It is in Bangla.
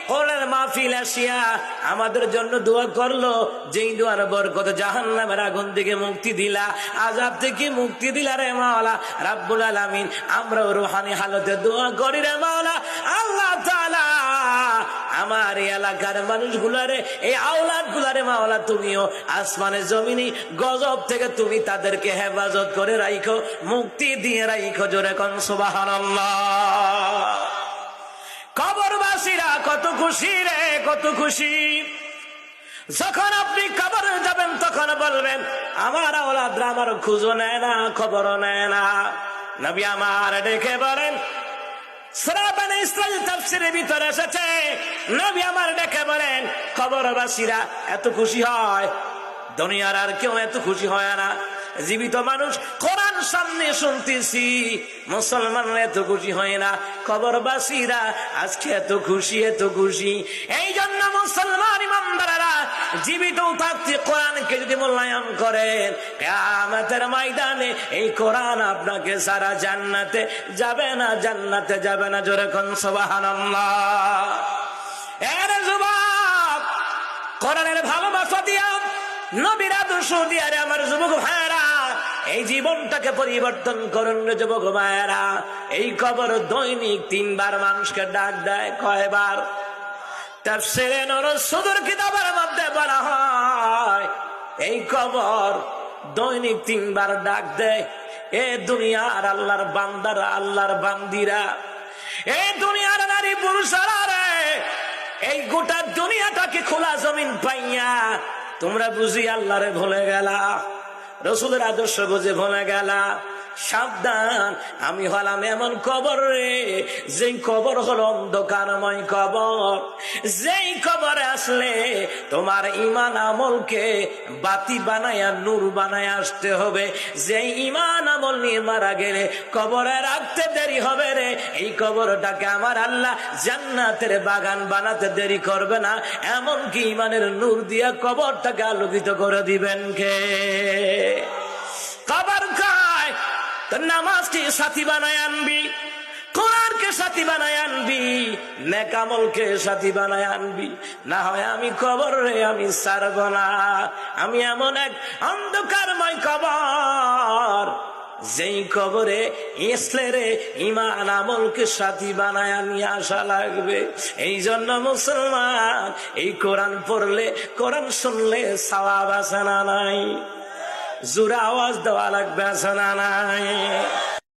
কোরআনের মাহফিল আসিয়া আমাদের জন্য দোয়া করলো, যেই দোয়ার বরকত জাহান্নামের আগুন থেকে মুক্তি দিলা, আযাব থেকে মুক্তি দিলা রে মাওলা রাব্বুল আলামিন। আমরা রূহানি হালতে দোয়া করি রে মাওলা, আল্লাহ তাআলা আমার এই এলাকার মানুষগুলারে, এই আওলাদ গুলারে মাওলা তুমিও আসমানে জমিনে গজব থেকে তুমি তাদেরকে হেফাজত করে রাখো, মুক্তি দিয়ে রাখো। জোরে কোন সুবহানাল্লাহ। কবরবাসীরা কত খুশি রে, কত খুশি। যখন আপনি কবরে যাবেন তখন বলবেন আমার আওলাদরা আমার খুঁজো নেয় না, খবরও নেয় না। নবী আমার ডেকে বলেন, সূরা বনী ইসরাঈল তাফসীরের ভিতরে এসেছে, নবী আমার ডেকে বলেন কবরবাসীরা এত খুশি হয়, দুনিয়ার আর কেউ এত খুশি হয় না। জীবিত মানুষ কোরআন সামনে শুনতেছি, মুসলমানরা এত খুশি হয় না, কবরবাসীরা আজকে এত খুশি, এত খুশি। এই জন্য মুসলমান ইমানদারেরা জীবিত থাকতে কোরআনকে যদি মূল্যায়ন করেন, কিয়ামতের ময়দানে এই কোরআন আপনাকে সারা জান্নাতে যাবে না, জান্নাতে যাবে না। জোরে কোন সুবহানাল্লাহ। এর যুবক, কোরআনের ভালোবাসা দিয়া, নবীর আদর্শ দিয়া রে আমার যুবক ভাইরা এই জীবনটাকে পরিবর্তন করুন রে যুবক ভাইরা। এই কবর দৈনিক 3 বার মানুষকে ডাক দেয়। কয়বার? তাফসীরে নূরুস সুদূর কিতাবের মধ্যে বলা হয় এই কবর দৈনিক 3 বার ডাক দেয়। এ দুনিয়ার আল্লাহর বান্দারা, আল্লাহর বান্দিরা, এই দুনিয়ার নারী পুরুষরা রে, এই গোটা দুনিয়াটাকে খোলা জমিন পাইয়া তোমরা বুঝি আল্লাহরে ভুলে গেলা, রসুলের আদর্শ বুঝে ভুলে গেলা। সাবধান, আমি হলাম এমন কবর রে, যেই কবর হলো অন্ধকারময় কবর। যেই কবরে আসলে তোমার ঈমান আমলকে বাতি বানায়া নূর বানায়া আসতে হবে। যেই ঈমান আমল নিয়ে মারা গেলে কবরে রাখতে দেরি হবে রে, এই কবরটাকে আমার আল্লাহ জান্নাতের বাগান বানাতে দেরি করবে না। এমনকি ঈমানের নূর দিয়া কবরটাকে আলোকিত করে দিবেন কে? কবর কায় তো নামাজকে সাথী বানায় আনবি, কোরআনকে সাথী বানায় আনবি, নেক আমলকে সাথী বানায় আনবি। না হয় আমি কবর রে আমি ছাড়ব না। আমি এমন এক অন্ধকারময় কবর, যেই কবরে এসলে রে ঈমান আমলকে সাথী বানায় নিয়ে আসা লাগবে। এই জন্য মুসলমান, এই কোরআন পড়লে, কোরআন শুনলে সওয়াব আছে না নাই? জোরে আওয়াজ দেওয়া লাগবে, আছে না নাই?